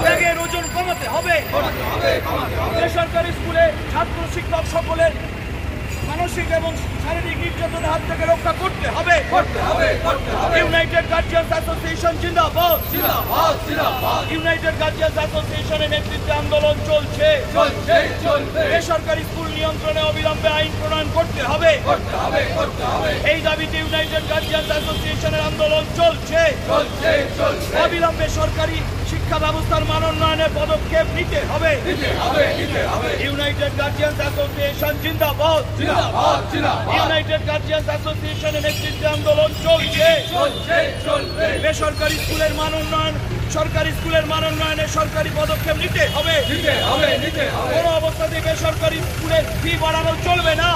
ব্যাগের ওজন কমাতে হবে। বেসরকারি স্কুলে ছাত্র শিক্ষক সকলের মানসিক এবং শারীরিক নির্যাতনের হাত থেকে রক্ষা করতে হবে। ইউনাইটেড গার্জিয়ান্স অ্যাসোসিয়েশন জিন্দাবাদ। ইউনাইটেড গার্জিয়ান্স অ্যাসোসিয়েশনের নেতৃত্বে আন্দোলন চলছে। বেসরকারি স্কুল নিয়ন্ত্রণে অবিলম্বে আইন প্রণয়ন করতে হবে। এই দাবিতে ইউনাইটেড গার্জিয়ান্স অ্যাসোসিয়েশনের আন্দোলন চলছে। অবিলম্বে সরকারি শিক্ষা ব্যবস্থার মান উন্নয়নের পদক্ষেপ নিতে হবে। ইউনাইটেড গার্জিয়ান্স অ্যাসোসিয়েশন জিন্দাবাদ। ইউনাইটেড গার্জিয়ান্স অ্যাসোসিয়েশনের নেতৃত্বে আন্দোলন চলছে। বেসরকারি স্কুলের মান উন্নয়ন, সরকারি স্কুলের মান উন্নয়নে সরকারি পদক্ষেপ নিতে হবে। কোনো অবস্থাতেই বেসরকারি স্কুলের ফি বাড়ানো চলবে না।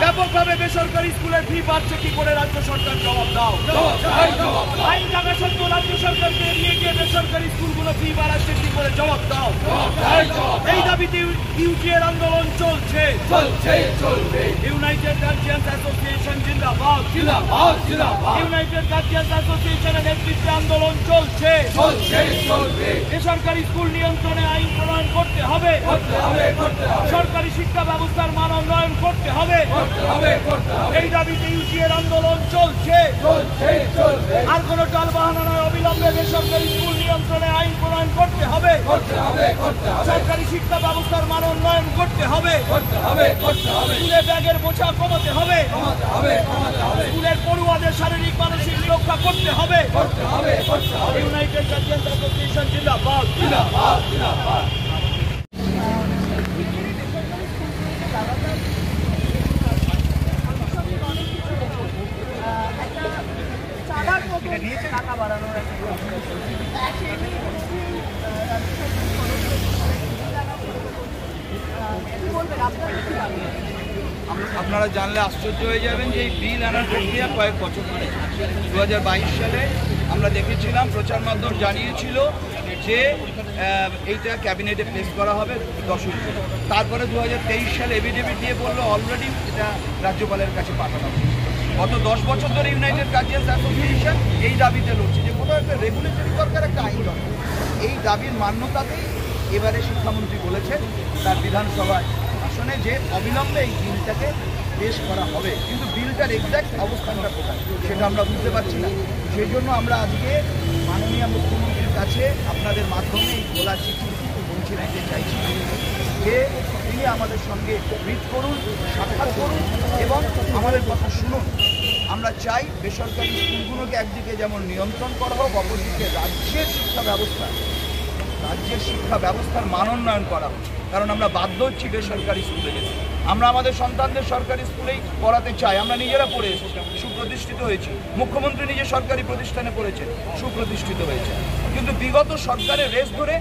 ব্যাপকভাবে বেসরকারি স্কুলের ফি বাড়ছে কি করে রাজ্য সরকার জবাব দাও। আইন থাকা সত্ত্বেও রাজ্য সরকারকে এড়িয়ে গিয়ে বেসরকারি স্কুলগুলো ফি বাড়াচ্ছে কি করে জবাব দাও। এই দাবিতে ইউজিএর আন্দোলন চলছে। ইউনাইটেড গার্জিয়ান্স অ্যাসোসিয়েশন জিন্দাবাদ। ইউনাইটেড গার্জিয়ান্স অ্যাসোসিয়েশনের নেতৃত্বে আন্দোলন চলছে। বেসরকারি স্কুল নিয়ন্ত্রণে আইন প্রণয়ন করতে হবে। সরকারি শিক্ষা ব্যবস্থার মান উন্নয়ন করতে হবে। এই দাবিতে ইউজিএর আন্দোলন চলছে। আর কোনো টালবাহানা নয়, অবিলম্বে বেসরকারি স্কুল নিয়ন্ত্রণে আইন প্রণয়ন করতে হবে। সরকারি শিক্ষা ব্যবস্থার মান উন্নয়ন করতে হবে। স্কুলে ব্যাগের বোঝা কমাতে হবে। স্কুলের পড়ুয়াদের শারীরিক মানসিক রক্ষা করতে হবে। ইউনাইটেড গার্জিয়ান্স অ্যাসোসিয়েশন জিন্দাবাদ। টাকা বাড়ানোর আপনারা জানলে আশ্চর্য হয়ে যাবেন যে এই বিল আনার প্রক্রিয়া কয়েক বছর ধরে। 2022 সালে আমরা দেখেছিলাম প্রচার মাধ্যম জানিয়েছিল যে এইটা ক্যাবিনেটে প্লেস করা হবে 10 জুন। তারপরে 2023 সালে এফিডেভিট দিয়ে বললো অলরেডি এটা রাজ্যপালের কাছে পাঠানো হবে। গত 10 বছর ধরে ইউনাইটেড গার্জিয়ান্স অ্যাসোসিয়েশন এই দাবিতে লড়ছে যে কোথাও একটা রেগুলেটরি দরকার, একটা আইন দরকার। এই দাবির মান্যতাতেই এবারে শিক্ষামন্ত্রী বলেছেন তার বিধানসভায় আসনে যে অবিলম্বে এই বিলটাকে পেশ করা হবে। কিন্তু বিলটার এক্স্যাক্ট অবস্থানটা কোথায় সেটা আমরা বুঝতে পারছি না। সেই জন্য আমরা আজকে মাননীয় মুখ্যমন্ত্রীর কাছে আপনাদের মাধ্যমে এই খোলা চিঠি পৌঁছে দিতে চাইছি যে তিনি আমাদের সঙ্গে মিট করুন, সাক্ষাৎ করুন এবং আমাদের কথা শুনুন। আমরা চাই বেসরকারি স্কুলগুলোকে একদিকে যেমন নিয়ন্ত্রণ করা হোক, অপরদিকে রাজ্যের শিক্ষা ব্যবস্থার মান উন্নয়ন করা হোক। কারণ আমরা বাধ্য হচ্ছি বেসরকারি স্কুলে যেতে। আমরা আমাদের সন্তানদের সরকারি স্কুলেই পড়াতে চাই। আমরা নিজেরা পড়ে এসেছি, সুপ্রতিষ্ঠিত হয়েছি। মুখ্যমন্ত্রী নিজে সরকারি প্রতিষ্ঠানে পড়েছেন, সুপ্রতিষ্ঠিত হয়েছে। কিন্তু বিগত সরকারের রেস ধরে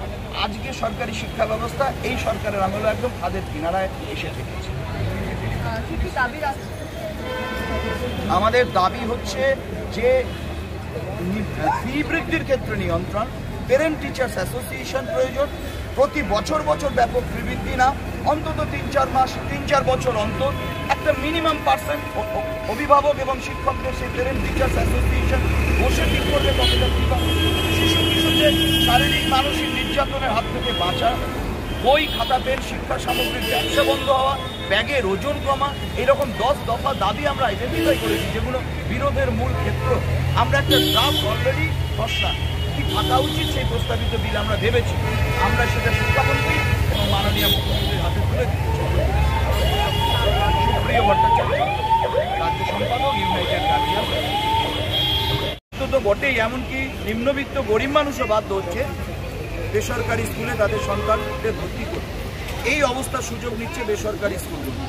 আজকে সরকারি শিক্ষা ব্যবস্থা এই সরকারের আমলে একদম খাদের কিনারায় এসে থেকেছে। আমাদের দাবি হচ্ছে যে ফি বৃদ্ধির ক্ষেত্রে নিয়ন্ত্রণ, পেরেন্ট টিচার্স অ্যাসোসিয়েশন প্রয়োজন। প্রতি বছর ব্যাপক ফি বৃদ্ধি না, অন্তত 3-4 বছর অন্তর একটা মিনিমাম পার্সেন্ট অভিভাবক এবং শিক্ষকদের সেই পেরেন্ট টিচার্স অ্যাসোসিয়েশন বসে ঠিক করবে কতটা ফি পাবে। শিশু কিশোরদের শারীরিক মানসিক নির্যাতনের হাত থেকে বাঁচা, বই খাতা পেন শিক্ষা সামগ্রীর ব্যবসা বন্ধ হওয়া, ব্যাগের ওজন কমা, এরকম 10 দফা দাবি আমরা আইডেন্টিফাই করেছি যেগুলো বিরোধের মূল ক্ষেত্র। আমরা একটা ড্রাফট অলরেডি খসড়া কি থাকা উচিত সেই প্রস্তাবিত বিল আমরা ভেবেছি। আমরা সেটা শিক্ষামন্ত্রী এবং মাননীয় মুখ্যমন্ত্রীর হাতে তুলে দিতে চাই। সুপ্রিয় ভট্টাচার্য, রাজ্য সম্পাদক, ইউনাইটেড গার্জিয়ান্স। তো বটেই, এমনকি নিম্নবিত্ত গরিব মানুষও বাধ্য হচ্ছে বেসরকারি স্কুলে তাদের সন্তানদের ভর্তি করতে। এই অবস্থার সুযোগ নিচ্ছে বেসরকারি স্কুলগুলো।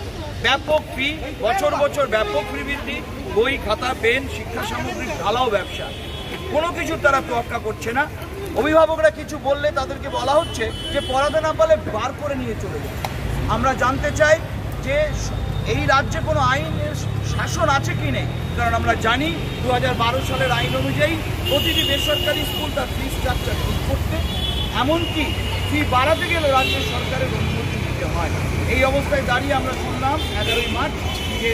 ব্যাপক ফি, বছর ব্যাপক ফি বৃদ্ধি, বই খাতা পেন শিক্ষা সামগ্রীর ঢালাও ব্যবসা, কোনো কিছু তারা তোয়াক্কা করছে না। অভিভাবকরা কিছু বললে তাদেরকে বলা হচ্ছে যে পড়াতে না পারলে বার করে নিয়ে চলে যায়। আমরা জানতে চাই যে এই রাজ্যে কোনো আইনের শাসন আছে কি নেই। কারণ আমরা জানি 2012 সালের আইন অনুযায়ী প্রতিটি বেসরকারি স্কুল তার ফি স্ট্রাকচার ঠিক করতে, এমনকি ফি বাড়াতে গেলে রাজ্য সরকারের অনুমতি দিতে হয়। এই অবস্থায় দাঁড়িয়ে আমরা শুনলাম 11ই মার্চ যে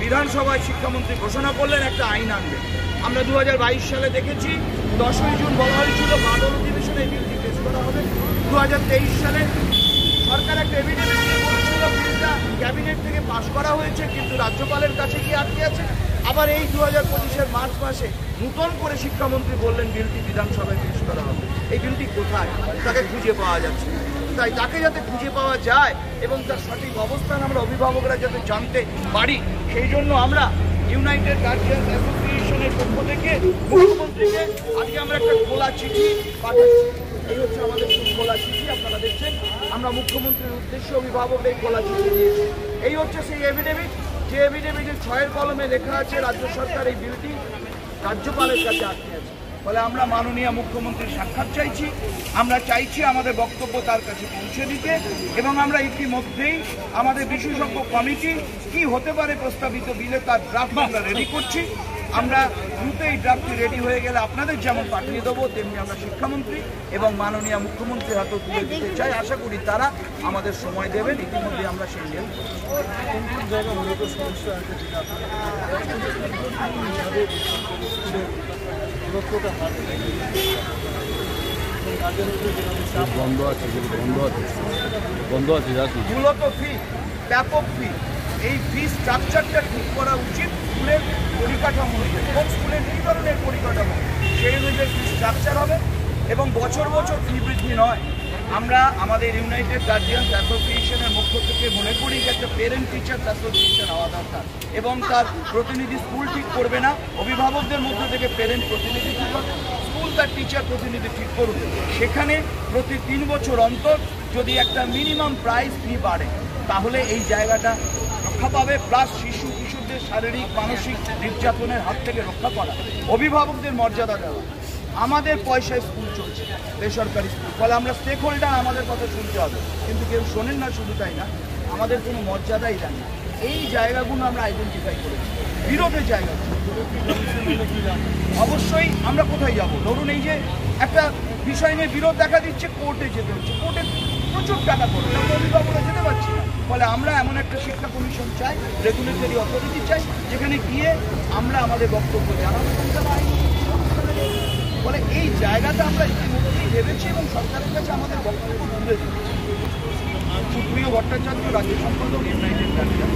বিধানসভায় শিক্ষামন্ত্রী ঘোষণা করলেন একটা আইন আনবেন। আমরা 2022 সালে দেখেছি 10ই জুন বলা হয়েছিল বাদল অধিবেশনে এই বিলটি পেশ করা হবে। 2023 সালে সরকার একটা এভিডেন্স দিয়ে বলছিল বিলটা ক্যাবিনেট থেকে পাশ করা হয়েছে, কিন্তু রাজ্যপালের কাছে গিয়ে আটকে আছে। আবার এই 2025-এর মার্চ মাসে নতুন করে শিক্ষামন্ত্রী বললেন বিলটি বিধানসভায় পেশ করা হবে। এই বিলটি কোথায়, তাকে খুঁজে পাওয়া যাচ্ছে। তাই তাকে যাতে খুঁজে পাওয়া যায় এবং তার সঠিক অবস্থান আমরা অভিভাবকরা যাতে জানতে পারি, সেই জন্য আমরা ইউনাইটেড গার্জিয়ান অ্যাসোসিয়েশনের পক্ষ থেকে মুখ্যমন্ত্রীকে আজকে আমরা একটা খোলা চিঠি পাঠাচ্ছি। এই হচ্ছে আমাদের খোলা চিঠি, আপনারা দেখছেন। আমরা মুখ্যমন্ত্রীর উদ্দেশ্যে অভিভাবকদের খোলা চিঠি দিয়েছি। এই হচ্ছে সেই এভিডেভিট, যে এভিডেভিটের 6 কলমে লেখা আছে রাজ্য সরকার এই বিলটি রাজ্যপালের কাছে আটকে আছে। ফলে আমরা মাননীয় মুখ্যমন্ত্রীর সাক্ষাৎ চাইছি, আমরা চাইছি আমাদের বক্তব্য তার কাছে পৌঁছে দিতে, এবং আমরা ইতিমধ্যেই আমাদের বিশেষজ্ঞ কমিটি কি হতে পারে প্রস্তাবিত বিলে তার ড্রাফট আমরা রেডি করছি। আমরা দ্রুত এই ড্রাফটটি রেডি হয়ে গেলে আপনাদের যেমন পাঠিয়ে দেবো, তেমনি আমরা শিক্ষামন্ত্রী এবং মাননীয় মুখ্যমন্ত্রীর হাতে তুলে দিতে চাই। আশা করি তারা আমাদের সময় দেবেন। ইতিমধ্যে আমরা সেই নিয়ে মূলত ফি, ব্যাপক ফি। এই ফি স্ট্রাকচারটা ঠিক করা উচিত স্কুলের পরিকাঠামো অনুযায়ী। কোন স্কুলের এই ধরনের পরিকাঠামো, সেই অনুযায়ী ফি স্ট্রাকচার হবে এবং বছর বছর ফি বৃদ্ধি নয়। আমরা আমাদের ইউনাইটেড গার্জিয়ানস অ্যাসোসিয়েশনের পক্ষ থেকে মনে করি যে একটা পেরেন্ট টিচার্স অ্যাসোসিয়েশন হওয়া দরকার এবং তার প্রতিনিধি স্কুল ঠিক করবে না, অভিভাবকদের মধ্য থেকে পেরেন্ট প্রতিনিধি ঠিক করবে, স্কুল তার টিচার প্রতিনিধি ঠিক করবে। সেখানে প্রতি 3 বছর অন্তর যদি একটা মিনিমাম প্রাইস ফি বাড়ে, তাহলে এই জায়গাটা রক্ষা পাবে, প্লাস শিশু কিশোরদের শারীরিক মানসিক নির্যাতনের হাত থেকে রক্ষা করা, অভিভাবকদের মর্যাদা দেওয়া। আমাদের পয়সায় স্কুল চলছে, বেসরকারি স্কুল, ফলে আমরা স্টেক হোল্ডার, আমাদের কথা শুনতে হবে, কিন্তু কেউ শোনেন না। শুধু তাই না, আমাদের কোনো মর্যাদাই দেন না। এই জায়গাগুলো আমরা আইডেন্টিফাই করেছি, বিরোধের জায়গা। অবশ্যই আমরা কোথায় যাব? ধরুন এই যে একটা বিষয় নিয়ে বিরোধ দেখা দিচ্ছে, কোর্টে যেতে হচ্ছে, কোর্টে প্রচুর টাকা পড়ে, আমরা অভিভাবকরা যেতে পারছি না। ফলে আমরা এমন একটা শিক্ষা কমিশন চাই, রেগুলেটরি অথরিটি চাই, যেখানে গিয়ে আমরা আমাদের বক্তব্য জানাবো। ফলে এই জায়গাটা আমরা ইতিমধ্যেই ভেবেছি এবং সরকারের কাছে আমাদের বক্তব্য তুলে দিচ্ছি। সুপ্রিয় ভট্টাচার্য, রাজ্য সম্পাদক, ইউনাইটেড গার্জিয়ান।